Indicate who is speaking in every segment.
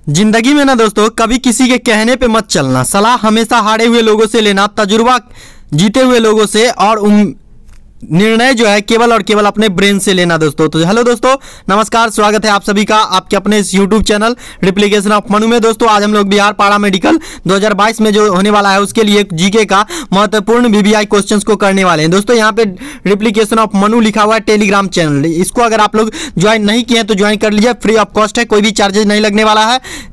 Speaker 1: जिंदगी में ना दोस्तों कभी किसी के कहने पे मत चलना। सलाह हमेशा हारे हुए लोगों से लेना, तजुर्बा जीते हुए लोगों से, और निर्णय जो है केवल और केवल अपने ब्रेन से लेना दोस्तों। तो हेलो दोस्तों, नमस्कार, स्वागत है आप सभी का आपके अपने इस YouTube channel replication of Manu में। दोस्तों आज हम लोग बिहार पारा मेडिकल 2022 में जो होने वाला है उसके लिए जीके का महत्वपूर्ण वीवीआई क्वेश्चंस को करने वाले हैं दोस्तों। यहाँ पे रिप्लिकेशन ऑफ मनु लिखा हुआ है टेलीग्राम चैनल, इसको अगर आप लोग ज्वाइन नहीं किए हैं तो ज्वाइन कर लीजिए, फ्री ऑफ कॉस्ट है, कोई भी चार्जेस नहीं लगने वाला है।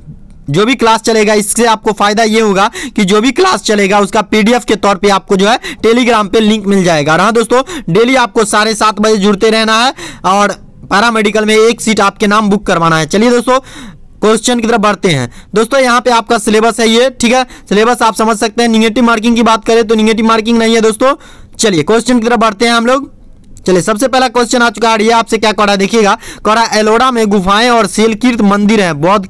Speaker 1: जो भी क्लास चलेगा इससे आपको फायदा ये होगा कि जो भी क्लास चलेगा उसका पीडीएफ के तौर पे आपको जो है टेलीग्राम पे लिंक मिल जाएगा। हाँ दोस्तों, डेली आपको 7:30 बजे जुड़ते रहना है और पारा मेडिकल में एक सीट आपके नाम बुक करवाना है। चलिए दोस्तों क्वेश्चन की तरफ बढ़ते हैं। दोस्तों यहाँ पे आपका सिलेबस है ये, ठीक है, सिलेबस आप समझ सकते हैं। निगेटिव मार्किंग की बात करें तो निगेटिव मार्किंग नहीं है दोस्तों। चलिए क्वेश्चन की तरफ बढ़ते हैं हम लोग। चलिए सबसे पहला क्वेश्चन आ चुका है, ये आपसे क्या कह रहा है देखिएगा। कह रहा है एलोरा में गुफाएं और शैलकीर्त मंदिर हैं बौद्ध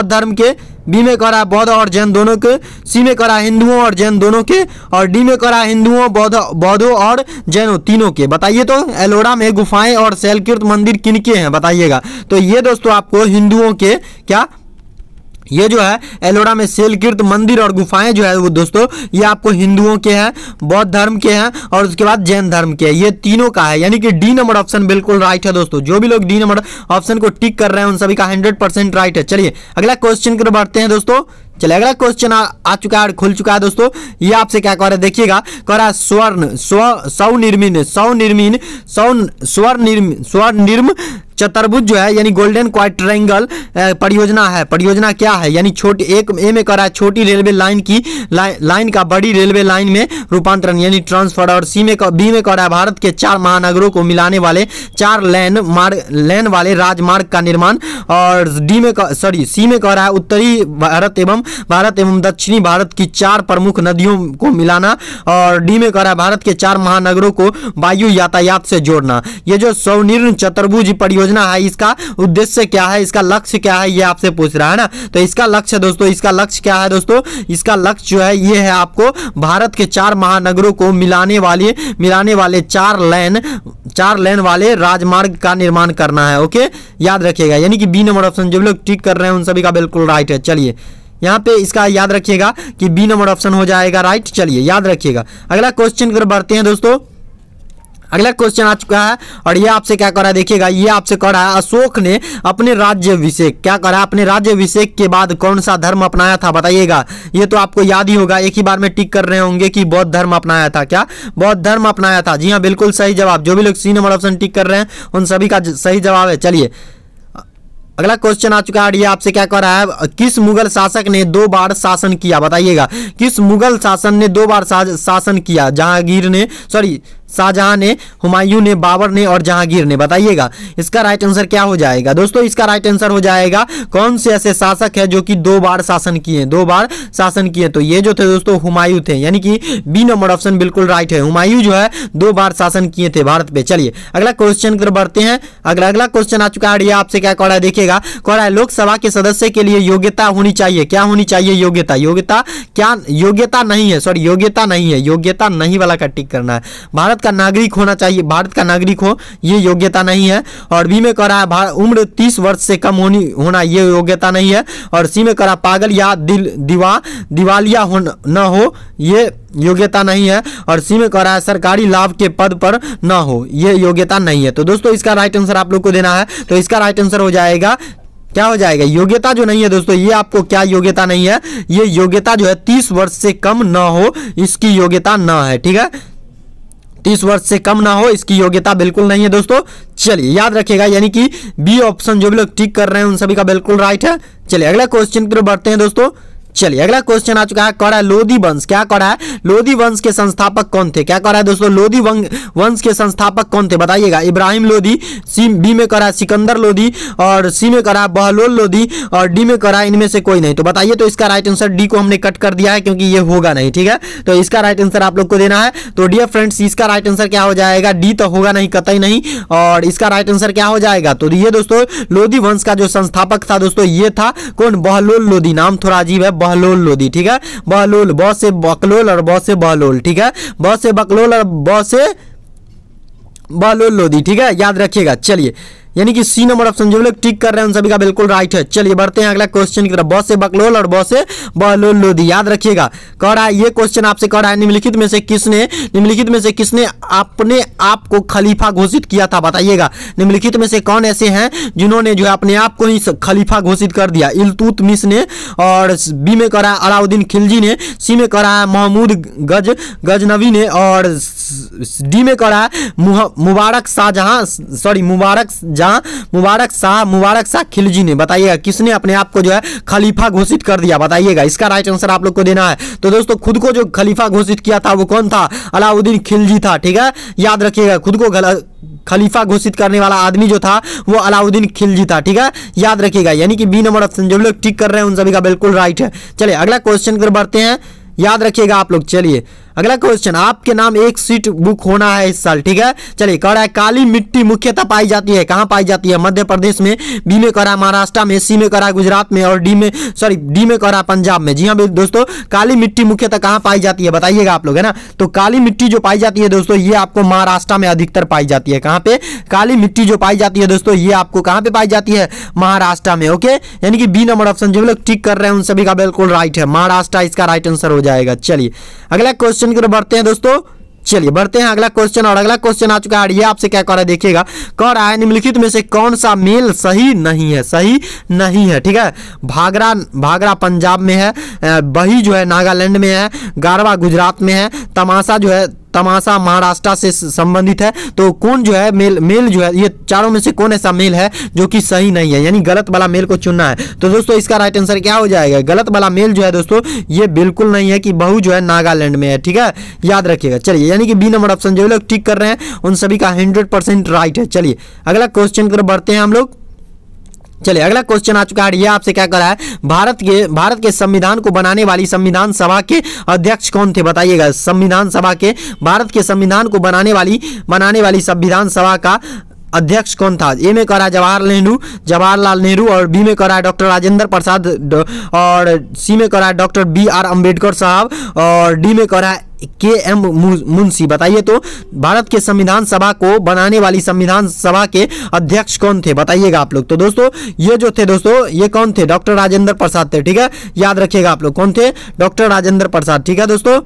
Speaker 1: धर्म के। बी में कह रहा है बौद्ध और जैन दोनों के। सी में कह रहा है हिंदुओं और जैन दोनों के। और डी में कह रहा है हिंदुओं बौद्धों और जैनों तीनों के। बताइए तो एलोरा में गुफाएं और शैलकीर्त मंदिर किनके हैं बताइएगा। तो ये दोस्तों आपको हिंदुओं के, क्या ये जो है एलोरा में शैलकीर्त मंदिर और गुफाएं जो है वो दोस्तों ये आपको हिंदुओं के हैं, बौद्ध धर्म के हैं और उसके बाद जैन धर्म के हैं, ये तीनों का है। यानी कि डी नंबर ऑप्शन बिल्कुल राइट है दोस्तों। जो भी लोग डी नंबर ऑप्शन को टिक कर रहे हैं उन सभी का 100% राइट है। चलिए अगला क्वेश्चन की तरफ बढ़ते हैं दोस्तों। चलिए अगला क्वेश्चन आ चुका है, खुल चुका है दोस्तों। ये आपसे क्या कह रहा है देखिएगा। कह रहा है स्वर्णिर्म चतुर्भुज जो है यानी गोल्डन क्वाड्रेंगल परियोजना है। परियोजना क्या है यानी छोटी, एक ए में कह रहा है छोटी रेलवे लाइन का बड़ी रेलवे लाइन में रूपांतरण यानी ट्रांसफर। और बी में कह रहा है भारत के 4 महानगरों को मिलाने वाले 4 लेन वाले राजमार्ग का निर्माण। और सी में कह रहा है उत्तरी भारत एवं दक्षिणी भारत की 4 प्रमुख नदियों को मिलाना। और डी में कह रहा है भारत के 4 महानगरों को वायु यातायात से जोड़ना। ये जो स्वर्णिर्म चतुर्भुज परियोजना है इसका उद्देश्य क्या है, इसका लक्ष्य क्या है, ये आपसे पूछ रहा है ना। तो इसका लक्ष्य दोस्तों, इसका लक्ष्य क्या है दोस्तों, इसका लक्ष्य जो है ये है आपको भारत के 4 महानगरों को मिलाने वाले 4 लेन वाले राजमार्ग का निर्माण करना है। ओके, याद रखिएगा। यानी कि बी नंबर ऑप्शन जो भी लोग टिक कर रहे हैं उन सभी का बिल्कुल राइट है। चलिए यहाँ पे इसका याद रखिएगा कि बी नंबर ऑप्शन हो जाएगा राइट। चलिए याद रखिएगा। अगला क्वेश्चन की तरफ बढ़ते हैं दोस्तों। अगला क्वेश्चन आ चुका है और ये आपसे क्या कर रहा है देखिएगा। ये आपसे कह रहा है अशोक ने अपने राज्याभिषेक, क्या कह रहा है, अपने राज्याभिषेक के बाद कौन सा धर्म अपनाया था बताइएगा। ये तो आपको याद ही होगा, एक ही बार में टिक कर रहे होंगे कि बौद्ध धर्म अपनाया था। क्या बौद्ध धर्म अपनाया था? जी हाँ, बिल्कुल सही जवाब। जो भी लोग सी नंबर ऑप्शन टिक कर रहे हैं उन सभी का सही जवाब है। चलिए अगला क्वेश्चन आ चुका है, ये आपसे क्या कह रहा है, किस मुगल शासक ने 2 बार शासन किया बताइएगा। किस मुगल शासन ने 2 बार शासन किया? शाहजहां ने, हुमायूं ने, बाबर ने और जहांगीर ने। बताइएगा इसका राइट आंसर क्या हो जाएगा दोस्तों। इसका राइट आंसर हो जाएगा कौन से ऐसे शासक है जो कि 2 बार शासन किए, 2 बार शासन किए। तो ये जो थे दोस्तों हुमायूं थे, यानी कि बी नंबर ऑप्शन बिल्कुल राइट है। हुमायूं जो है 2 बार शासन किए थे भारत पे। चलिए अगला क्वेश्चन की तरफ बढ़ते हैं। अगला क्वेश्चन आ चुका है, आपसे क्या कह रहा है देखिएगा। कह रहा है लोकसभा के सदस्य के लिए योग्यता होनी चाहिए। क्या होनी चाहिए? योग्यता नहीं वाला का टिक करना है। भारत का नागरिक होना चाहिए, भारत का नागरिक हो, ये योग्यता नहीं है। और बी में कह रहा है उम्र 30 वर्ष से कम होना, ये योग्यता नहीं है। और सी में कह रहा पागल या दिवालिया न हो, ये योग्यता नहीं है। और सी में कह रहा है सरकारी लाभ के पद पर न हो, ये योग्यता नहीं है। तो दोस्तों इसका राइट आंसर आप लोग को देना है। तो इसका राइट आंसर हो जाएगा, क्या हो जाएगा, योग्यता जो नहीं है दोस्तों, ये आपको क्या योग्यता नहीं है, ये योग्यता जो है 30 वर्ष से कम न हो, इसकी योग्यता न है। ठीक है, 30 वर्ष से कम ना हो, इसकी योग्यता बिल्कुल नहीं है दोस्तों। चलिए याद रखिएगा, यानी कि बी ऑप्शन जो भी लोग टिक कर रहे हैं उन सभी का बिल्कुल राइट है। चलिए अगला क्वेश्चन की तरफ बढ़ते हैं दोस्तों। चलिए अगला क्वेश्चन आ चुका है, कह रहा है लोधी वंश, क्या कह रहा है, लोधी वंश के संस्थापक कौन थे? क्या कह रहा है दोस्तों, लोधी वंश के संस्थापक कौन थे बताइएगा। इब्राहिम लोधी, बी में कह रहा है सिकंदर लोधी, और सी में कह रहा है बहलोल लोधी, और डी में कह रहा है इनमें से कोई नहीं। तो बताइए तो इसका राइट आंसर डी को हमने कट कर दिया है क्योंकि ये होगा नहीं। ठीक है, तो इसका राइट आंसर आप लोग को देना है। तो डियर फ्रेंड्स इसका राइट आंसर क्या हो जाएगा, डी तो होगा नहीं, कतई नहीं। और इसका राइट आंसर क्या हो जाएगा, तो ये दोस्तों लोधी वंश का जो संस्थापक था दोस्तों ये था कौन, बहलोल लोधी। नाम थोड़ा अजीब है, बहलोल लोधी। ठीक है, बहलोल, ब से बकलोल और ब से बहलोल। ठीक है, ब से बकलोल और ब से बहलोल लोधी। ठीक है, याद रखिएगा। चलिए यानी कि सी नंबर ऑप्शन जो लोग टिक कर रहे हैं उन सभी का बिल्कुल राइट है। चलिए बढ़ते हैं अगला क्वेश्चन की तरफ। ब से बकलोल और ब से बहलोल लोधी, याद रखिएगा। कह रहा है ये क्वेश्चन आपसे कह रहा है निम्नलिखित में से किसने अपने आप को खलीफा घोषित किया था, बताइएगा। निम्नलिखित में से कौन ऐसे हैं जिन्होंने जो है अपने आप को ही खलीफा घोषित कर दिया? इल्तुतमिश ने, और बी में कह रहा है अलाउद्दीन खिलजी ने, सी में कह रहा है महमूद गजनवी ने, और डी में कह रहा है मुबारक शाह खिलजी ने। बताइएगा किसने अपने आप को जो है खलीफा घोषित कर दिया, बताइएगा। इसका राइट आंसर आप लोग को देना है। तो दोस्तों खुद को जो खलीफा घोषित किया था वो कौन था? अलाउद्दीन खिलजी था, ठीक है, याद रखिएगा। खुद को खलीफा घोषित करने वाला आदमी जो था वो अलाउद्दीन खिलजी था, ठीक है, याद रखिएगा। यानी कि बी नंबर ऑप्शन जो लोग टिक कर रहे हैं उन सभी का बिल्कुल राइट है। चलिए अगला क्वेश्चन पर बढ़ते हैं, याद रखिएगा आप लोग। चलिए अगला क्वेश्चन, आपके नाम एक सीट बुक होना है इस साल, ठीक है। चलिए कह रहा है काली मिट्टी मुख्यतः पाई जाती है, कहां पाई जाती है? मध्य प्रदेश में, बी में कह रहा है महाराष्ट्र में, सी में कह रहा है गुजरात में, और डी में कह रहा है पंजाब में। जी हाँ दोस्तों, काली मिट्टी मुख्यतः कहां पाई जाती है बताइएगा आप लोग, है ना। तो काली मिट्टी जो पाई जाती है दोस्तों ये आपको महाराष्ट्र में अधिकतर पाई जाती है। कहां पे काली मिट्टी जो पाई जाती है दोस्तों ये आपको कहां पे पाई जाती है? महाराष्ट्र में, ओके। यानी कि बी नंबर ऑप्शन जो लोग टिक कर रहे हैं उन सभी का बिल्कुल राइट है, महाराष्ट्र इसका राइट आंसर हो जाएगा। चलिए अगला क्वेश्चन की तरफ बढ़ते हैं दोस्तों। चलिए बढ़ते हैं अगला क्वेश्चन, और अगला क्वेश्चन आ चुका है। ये आपसे क्या कह रहा है देखिएगा, कह रहा है निम्नलिखित में से कौन सा मेल सही नहीं है, ठीक है। भागरा पंजाब में है, बही जो है नागालैंड में है, गारवा गुजरात में है, तमाशा महाराष्ट्र से संबंधित है। तो कौन जो है मेल जो है, ये चारों में से कौन ऐसा मेल है जो कि सही नहीं है? यानी गलत वाला मेल को चुनना है। तो दोस्तों इसका राइट आंसर क्या हो जाएगा? गलत वाला मेल जो है दोस्तों ये बिल्कुल नहीं है कि बहू जो है नागालैंड में है, ठीक है, याद रखिएगा। चलिए यानी कि बी नंबर ऑप्शन जो लोग टिक कर रहे हैं उन सभी का 100% राइट है। चलिए अगला क्वेश्चन की तरफ बढ़ते हैं हम लोग। चलिए अगला क्वेश्चन आ चुका है। ये आपसे क्या कर रहा है, भारत के संविधान को बनाने वाली संविधान सभा के अध्यक्ष कौन थे? बताइएगा। भारत के संविधान को बनाने वाली संविधान सभा का अध्यक्ष कौन था? ए में कह रहा है जवाहरलाल नेहरू, और बी में कह रहा है डॉक्टर राजेंद्र प्रसाद, और सी में कह रहा है डॉक्टर BR अम्बेडकर साहब, और डी में कह रहा है KM मुंशी। बताइए तो भारत के संविधान सभा को बनाने वाली संविधान सभा के अध्यक्ष कौन थे? बताइएगा आप लोग। तो दोस्तों ये जो थे दोस्तों ये कौन थे? डॉक्टर राजेंद्र प्रसाद थे, ठीक है, याद रखिएगा आप लोग। कौन थे? डॉक्टर राजेंद्र प्रसाद, ठीक है दोस्तों,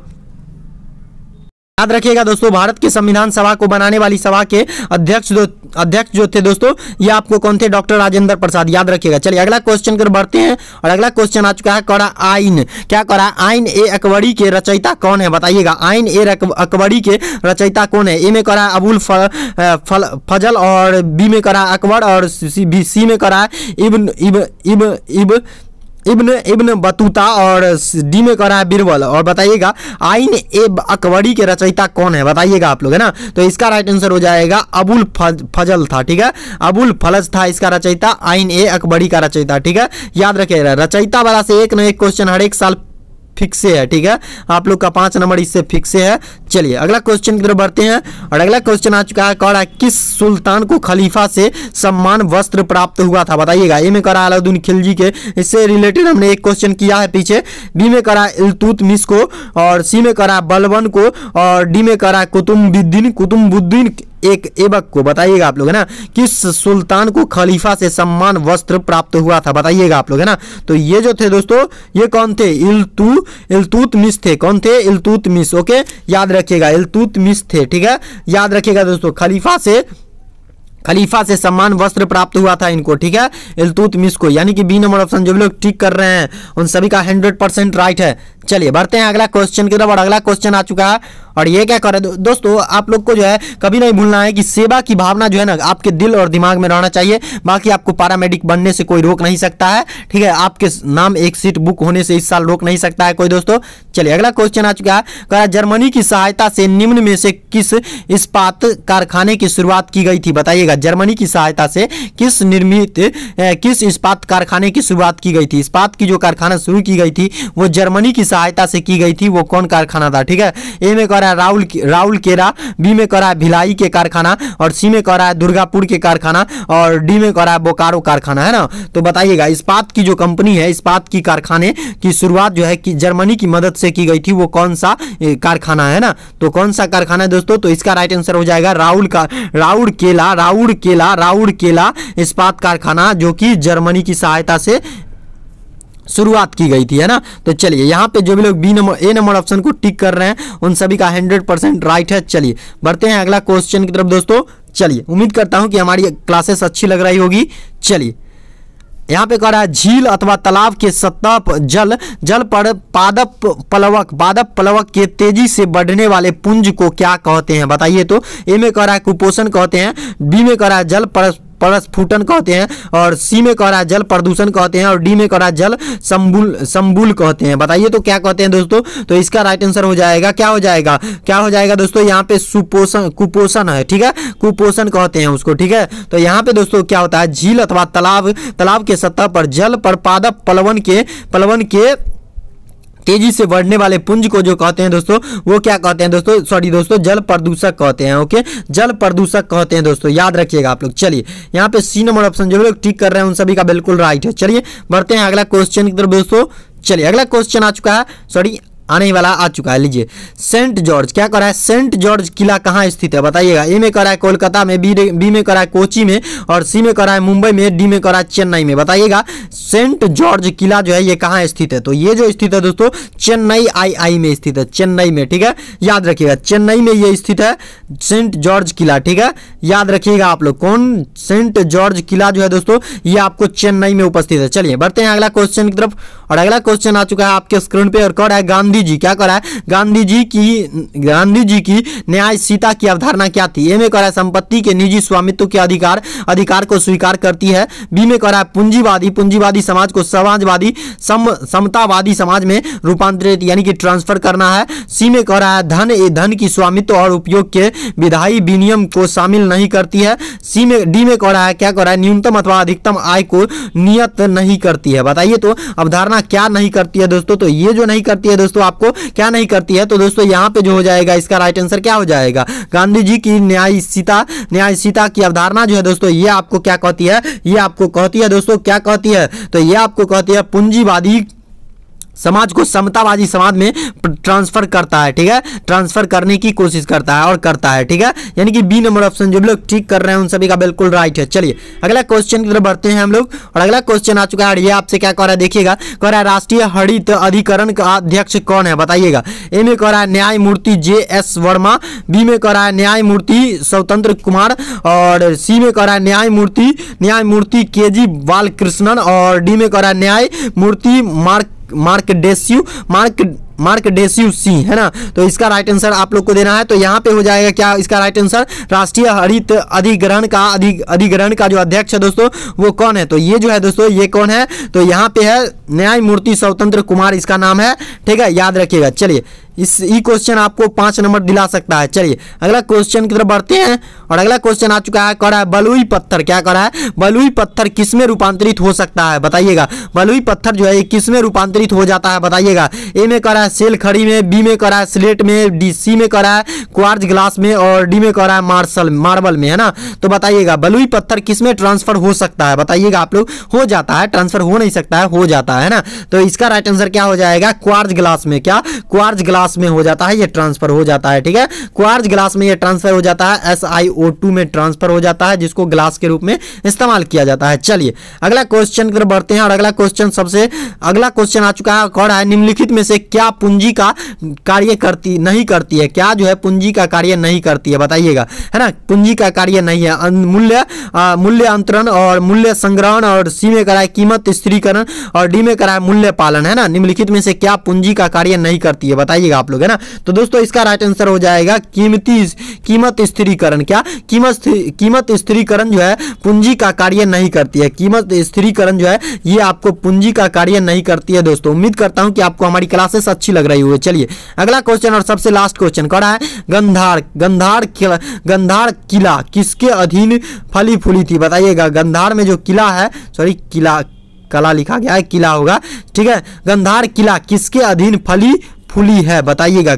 Speaker 1: याद रखिएगा दोस्तों। भारत के संविधान सभा को बनाने वाली सभा के अध्यक्ष जो थे दोस्तों ये आपको कौन थे? डॉक्टर राजेंद्र प्रसाद, याद रखिएगा। चलिए अगला क्वेश्चन कर बढ़ते हैं, और अगला क्वेश्चन आ चुका है। करा आइन क्या करा? आइन ए अकबरी के रचयिता कौन है? बताइएगा। आइन ए अकबरी के रचयिता कौन है? ए में करा अबुल फजल, और बी में करा अकबर, और सी में करा इब्न बतूता, और डी में कह रहा है बीरबल। और बताइएगा आइन ए अकबरी के रचयिता कौन है? बताइएगा आप लोग, है ना। तो इसका राइट आंसर हो जाएगा अबुल फजल था, ठीक है, अबुल फलज था इसका रचयिता, आइन ए अकबरी का रचयिता, ठीक है, याद रखिएगा। रचयिता वाला से एक न एक क्वेश्चन हर एक साल फिक्स है, ठीक है, आप लोग का 5 नंबर इससे फिक्स है। चलिए अगला क्वेश्चन की तरफ बढ़ते हैं, और अगला क्वेश्चन आ चुका है। कह रहा है किस सुल्तान को खलीफा से सम्मान वस्त्र प्राप्त हुआ था? बताइएगा। ए में कह रहा है अलाउद्दीन खिलजी के, इससे रिलेटेड हमने एक क्वेश्चन किया है पीछे। बी में कह रहा है इल्तुतमिश को, और सी में कह रहा है बलबन को, और डी में कह रहा है कुतुबुद्दीन एक ऐबक को। बताइएगा आप लोग, है ना, किस सुल्तान को खलीफा से सम्मान वस्त्र प्राप्त हुआ था? बताइएगा आप लोग, है ना। तो ये जो थे दोस्तों ये कौन थे? इल्तुतमिश थे। कौन थे? इल्तुतमिश, ओके, याद रखिएगा, इल्तुतमिश थे, ठीक है, याद रखिएगा दोस्तों। खलीफा से सम्मान वस्त्र प्राप्त हुआ था इनको, ठीक है, इल्तुतमिश को। यानी कि बी नंबर ऑप्शन जो भी लोग टिक कर रहे हैं उन सभी का 100% राइट है। चलिए बढ़ते हैं अगला क्वेश्चन की तरफ, और अगला क्वेश्चन आ चुका है। और ये क्या करे दोस्तों, आप लोग को जो है कभी नहीं भूलना है कि सेवा की भावना जो है ना आपके दिल और दिमाग में रहना चाहिए। बाकी आपको पैरामेडिक बनने से कोई रोक नहीं सकता है, ठीक है, आपके नाम एक सीट बुक होने से इस साल रोक नहीं सकता है कोई दोस्तों। चलिए अगला क्वेश्चन आ चुका है। कहा जर्मनी की सहायता से निम्न में से किस इस्पात कारखाने की शुरुआत की गई थी? बताइएगा। जर्मनी की सहायता से किस इस्पात कारखाने की शुरुआत की गई थी? इस्पात की जो कारखाना शुरू की गई थी वो जर्मनी की सहायता से की गई थी, वो कौन कारखाना था? ठीक है, ए में कह रहा है राउल केरा, बी में कह रहा है भिलाई के कारखाना और सी में कह रहा है दुर्गापुर के कारखाना और डी में कह रहा है बोकारो कारखाना, है ना। तो बताइएगा इस्पात की जो कंपनी है, इस्पात की कारखाने की शुरुआत जो है कि जर्मनी की मदद से की गई थी, वो कौन सा कारखाना है ना। तो कौन सा कारखाना है दोस्तों, तो इसका राइट आंसर हो जाएगा राउरकेला इस्पात कारखाना, जो कि जर्मनी की सहायता से शुरुआत की गई थी, है ना। तो चलिए यहाँ पे जो भी लोग ए नंबर ऑप्शन को टिक कर रहे हैं उन सभी का 100% राइट है। चलिए बढ़ते हैं अगला क्वेश्चन की तरफ दोस्तों। चलिए उम्मीद करता हूं कि हमारी क्लासेस अच्छी लग रही होगी। चलिए यहाँ पे कह रहा है झील अथवा तालाब के सतह पर जल पर पादप प्लवक के तेजी से बढ़ने वाले पुंज को क्या कहते हैं, बताइए। तो ए में कह रहा है कुपोषण कहते हैं, बी में कह रहा है जल परस्फुटन कहते हैं और सी में कह रहा है जल प्रदूषण कहते हैं और डी में कह रहा है जल संबुल कहते हैं। बताइए तो क्या कहते हैं दोस्तों। तो इसका राइट आंसर हो जाएगा क्या हो जाएगा दोस्तों, यहाँ पे कुपोषण है, ठीक है, कुपोषण कहते हैं उसको, ठीक है। तो यहाँ पे दोस्तों क्या होता है, झील अथवा तालाब के सतह पर जल पर पादप प्लवन के तेजी से बढ़ने वाले पुंज को जो कहते हैं दोस्तों, वो क्या कहते हैं दोस्तों, सॉरी दोस्तों, जल प्रदूषक कहते हैं। ओके, जल प्रदूषक कहते हैं दोस्तों, याद रखिएगा आप लोग। चलिए यहाँ पे सी नंबर ऑप्शन जो लोग टिक कर रहे हैं उन सभी का बिल्कुल राइट है। चलिए बढ़ते हैं अगला क्वेश्चन की तरफ दोस्तों। चलिए अगला क्वेश्चन आ चुका है, सॉरी आने वाला आ चुका है। लीजिए सेंट जॉर्ज, क्या कर रहा है, सेंट जॉर्ज किला कहाँ स्थित है, बताइएगा। ए में कर रहा है कोलकाता में, बी में कर रहा है कोची में और सी में कर रहा है मुंबई में, डी में कर रहा है चेन्नई में। बताइएगा सेंट जॉर्ज किला जो है ये कहाँ स्थित है। तो ये जो स्थित है दोस्तों चेन्नई आई में स्थित है, चेन्नई में, ठीक है, याद रखिएगा चेन्नई में ये स्थित है सेंट जॉर्ज किला, ठीक है, याद रखिएगा आप लोग। कौन, सेंट जॉर्ज किला जो है दोस्तों ये आपको चेन्नई में उपस्थित है। चलिए बढ़ते हैं अगला क्वेश्चन की तरफ और अगला क्वेश्चन आ चुका है आपके स्क्रीन पे और कह रहा है गांधी जी, क्या कर रहा है, गांधी जी की न्यायशीलता की अवधारणा क्या थी। ए में कह रहा है संपत्ति के निजी स्वामित्व के अधिकार को स्वीकार करती है, बी में कह रहा है पूंजीवादी समाज को समाजवादी समतावादी समाज में रूपांतरित यानी कि ट्रांसफर करना है, सी में कह रहा है धन की स्वामित्व और उपयोग के विधायी विनियम को शामिल नहीं करती है, डी में कह रहा है क्या कह रहा है न्यूनतम अथवा अधिकतम आय को नियत नहीं करती है। बताइए तो अवधारणा क्या नहीं करती है दोस्तों। तो ये जो नहीं करती है दोस्तों आपको क्या नहीं करती है, तो दोस्तों यहाँ पे जो हो जाएगा इसका राइट आंसर क्या हो जाएगा, गांधी जी की न्यायशीलता की अवधारणा जो है दोस्तों ये आपको क्या कहती है, ये आपको कहती है दोस्तों क्या कहती है, तो ये आपको कहती है पूंजीवादी समाज को समतावादी समाज में ट्रांसफर करता है, ठीक है, ट्रांसफर करने की कोशिश करता है और करता है, ठीक है, यानी कि बी नंबर ऑप्शन जो लोग ठीक कर रहे हैं उन सभी का बिल्कुल राइट है। चलिए अगला क्वेश्चन की तरफ बढ़ते हैं हम लोग और अगला क्वेश्चन आ चुका है, ये आपसे क्या कह रहा है देखिएगा, कह रहा है राष्ट्रीय हरित अधिकरण का अध्यक्ष कौन है, बताइएगा। ए में कह रहा है न्यायमूर्ति JS वर्मा, बी में कह रहा है न्यायमूर्ति स्वतंत्र कुमार और सी में कह रहा है न्यायमूर्ति KG बालकृष्णन और डी में कह रहा है न्यायमूर्ति मार्कडेसियो सी, है ना। तो इसका राइट आंसर आप लोग को देना है। तो यहाँ पे हो जाएगा क्या इसका राइट आंसर, राष्ट्रीय हरित अधिकरण का जो अध्यक्ष है दोस्तों वो कौन है, तो ये जो है दोस्तों ये कौन है, तो यहाँ पे है न्यायमूर्ति स्वतंत्र कुमार इसका नाम है, ठीक है, याद रखिएगा। चलिए ये क्वेश्चन आपको 5 नंबर दिला सकता है। चलिए अगला क्वेश्चन की तरफ बढ़ते हैं और अगला क्वेश्चन आ चुका है, कह रहा है बलुई पत्थर, क्या कह रहा है, बलुई पत्थर किसमें रूपांतरित हो सकता है, बताइएगा। बलुई पत्थर जो है किसमें रूपांतरित हो जाता है, बताइएगा। ए में कह रहा है सेल खड़ी में, बी में कह रहा है स्लेट में, डी सी में कह रहा है क्वार्ट्ज ग्लास में और डी में कह रहा है मार्बल में, है ना। तो बताइएगा बलुई पत्थर किसमें ट्रांसफर हो सकता है, बताइएगा आप लोग। हो जाता है, ट्रांसफर हो नहीं सकता है, हो जाता है ना। तो इसका राइट आंसर क्या हो जाएगा, क्वार्ट्ज ग्लास में, क्या क्वार्ट्ज ग्लास में हो जाता है, ये ट्रांसफर हो जाता है, ठीक है, क्वार्ट्ज ग्लास में ये ट्रांसफर हो जाता है, SiO2 में ट्रांसफर हो जाता है जिसको ग्लास के रूप में इस्तेमाल किया जाता है। चलिए अगला क्वेश्चन की तरफ बढ़ते हैं और अगला क्वेश्चन आ चुका है, कह रहा है निम्नलिखित में से क्या पूंजी का कार्य नहीं करती है, क्या जो है पूंजी का कार्य नहीं करती है, बताइएगा, है ना। पूंजी का कार्य नहीं है, मूल्य अंतरण और मूल्य संग्रहण और सी में करा है कीमत स्थिरीकरण और डी में करा है मूल्य पालन, है ना। निम्नलिखित में से क्या पूंजी का कार्य नहीं करती है, बताइएगा आप लोग, है ना। तो दोस्तों इसका राइट आंसर हो जाएगा कीमत स्थिरीकरण, क्या कीमत स्थिरीकरण जो है पूंजी का कार्य नहीं करती है, कीमत स्थिरीकरण जो है ये आपको पूंजी का कार्य नहीं करती है। दोस्तों उम्मीद करता हूं कि आपको हमारी क्लासेस अच्छी लग रही होगी। चलिए अगला क्वेश्चन और सबसे लास्ट क्वेश्चन कह रहा है गंधार किला किसके अधीन फली फूली थी, बताइएगा। गंधार में जो किला है, सॉरी कला लिखा गया है, किला होगा, ठीक है। गंधार किला किसके अधीन फली फूली है, बताइएगा।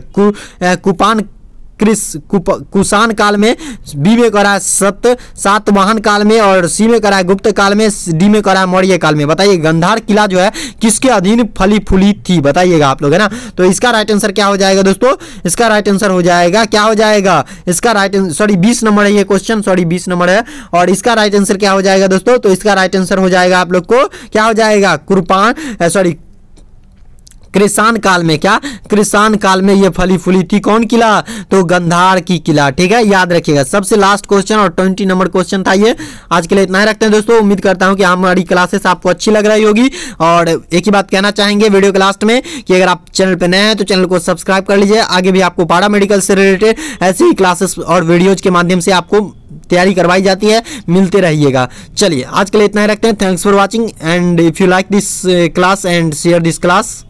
Speaker 1: कुषाण काल में, बी में करा है सातवाहन काल में, और सी में करा है गुप्त काल में, डी में करा है मौर्य काल में। बताइए गांधार किला जो है किसके अधीन फली फूली थी, बताइएगा आप लोग, है ना। तो इसका राइट आंसर क्या हो जाएगा दोस्तों, इसका राइट आंसर हो जाएगा, क्या हो जाएगा इसका राइट, सॉरी 20 नंबर है ये क्वेश्चन, सॉरी 20 नंबर है, और इसका राइट आंसर क्या हो जाएगा दोस्तों, तो इसका राइट आंसर हो जाएगा आप लोग को क्या हो जाएगा, कृषाण काल में, क्या कृषाण काल में ये फली फूली थी। कौन किला, तो गांधार की किला, ठीक है, याद रखिएगा। सबसे लास्ट क्वेश्चन और 20 नंबर क्वेश्चन था ये। आज के लिए इतना ही रखते हैं दोस्तों। उम्मीद करता हूं कि हमारी क्लासेस आपको अच्छी लग रही होगी, और एक ही बात कहना चाहेंगे वीडियो के लास्ट में कि अगर आप चैनल पर नए हैं तो चैनल को सब्सक्राइब कर लीजिए। आगे भी आपको पारा मेडिकल से रिलेटेड ऐसी ही क्लासेस और वीडियोज के माध्यम से आपको तैयारी करवाई जाती है, मिलते रहिएगा। चलिए आज के लिए इतना ही रखते हैं। Thanks for watching, and if you like this class and share this class.